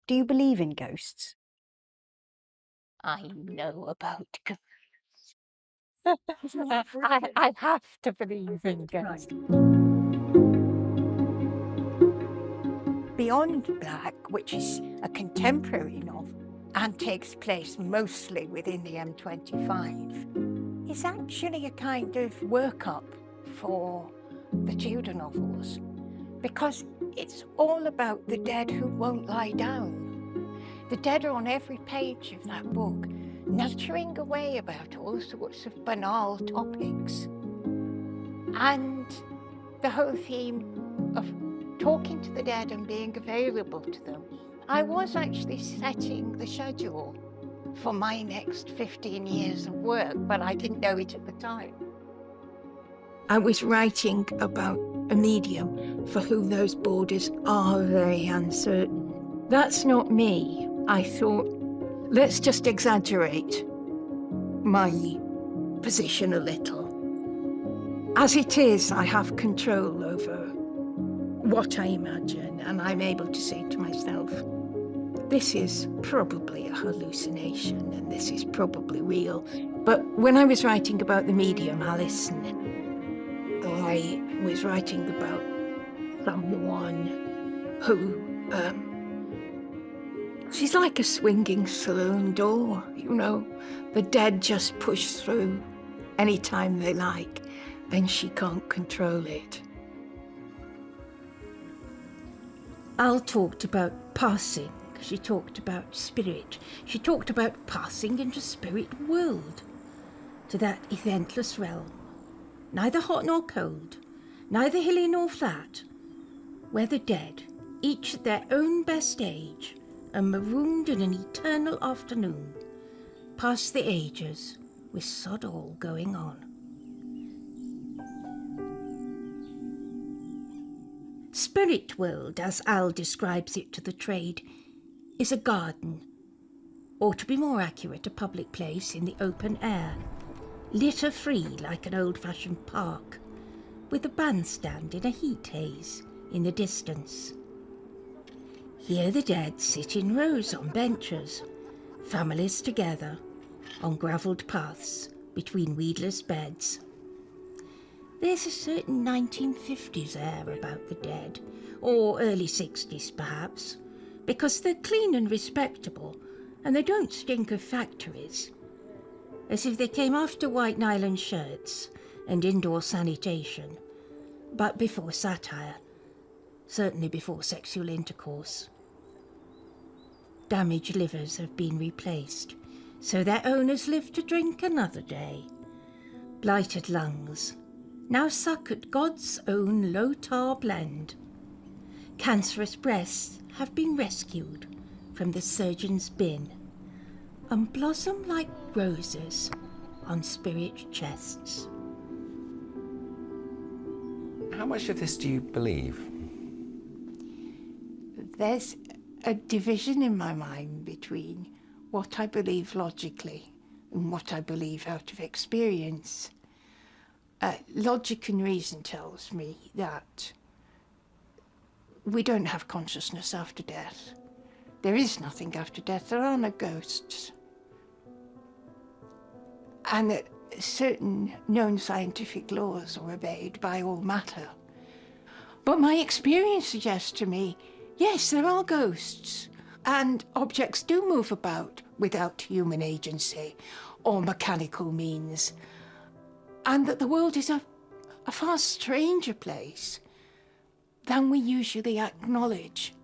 Do you believe in ghosts? I know about ghosts. I have to believe in ghosts. Beyond Black, which is a contemporary novel and takes place mostly within the M25, is actually a kind of workup for the Tudor novels, because it's all about the dead who won't lie down. The dead are on every page of that book, nuttering away about all sorts of banal topics. And the whole theme of talking to the dead and being available to them. I was actually setting the schedule for my next 15 years of work, but I didn't know it at the time. I was writing about a medium for whom those borders are very uncertain. That's not me. I thought, let's just exaggerate my position a little. As it is, I have control over what I imagine, and I'm able to say to myself, this is probably a hallucination and this is probably real. But when I was writing about the medium Alison, I was writing about someone who, she's like a swinging saloon door, you know. The dead just push through anytime they like, and she can't control it. Al talked about passing. She talked about spirit. She talked about passing into spirit world, to that eventless realm, neither hot nor cold, neither hilly nor flat, where the dead, each at their own best age, are marooned in an eternal afternoon, past the ages, with sod all going on. Spirit world, as Al describes it to the trade, is a garden, or to be more accurate, a public place in the open air, litter-free like an old-fashioned park, with a bandstand in a heat haze in the distance. Here the dead sit in rows on benches, families together, on gravelled paths between weedless beds. There's a certain 1950s air about the dead, or early 60s perhaps, because they're clean and respectable, and they don't stink of factories, as if they came after white nylon shirts and indoor sanitation, but before satire, certainly before sexual intercourse. Damaged livers have been replaced, so their owners live to drink another day. Blighted lungs now suck at God's own low-tar blend. Cancerous breasts have been rescued from the surgeon's bin and blossom like roses on spirit chests. How much of this do you believe? There's a division in my mind between what I believe logically and what I believe out of experience. Logic and reason tells me that we don't have consciousness after death. There is nothing after death. There are no ghosts. And that certain known scientific laws are obeyed by all matter. But my experience suggests to me, yes, there are ghosts, and objects do move about without human agency or mechanical means, and that the world is a far stranger place than we usually acknowledge.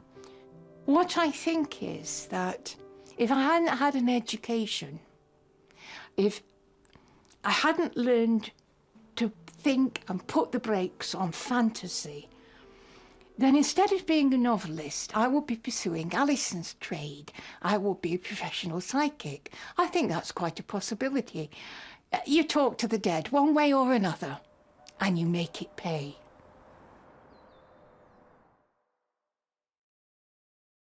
What I think is that if I hadn't had an education, if I hadn't learned to think and put the brakes on fantasy, then instead of being a novelist, I would be pursuing Alison's trade. I would be a professional psychic. I think that's quite a possibility. You talk to the dead one way or another, and you make it pay.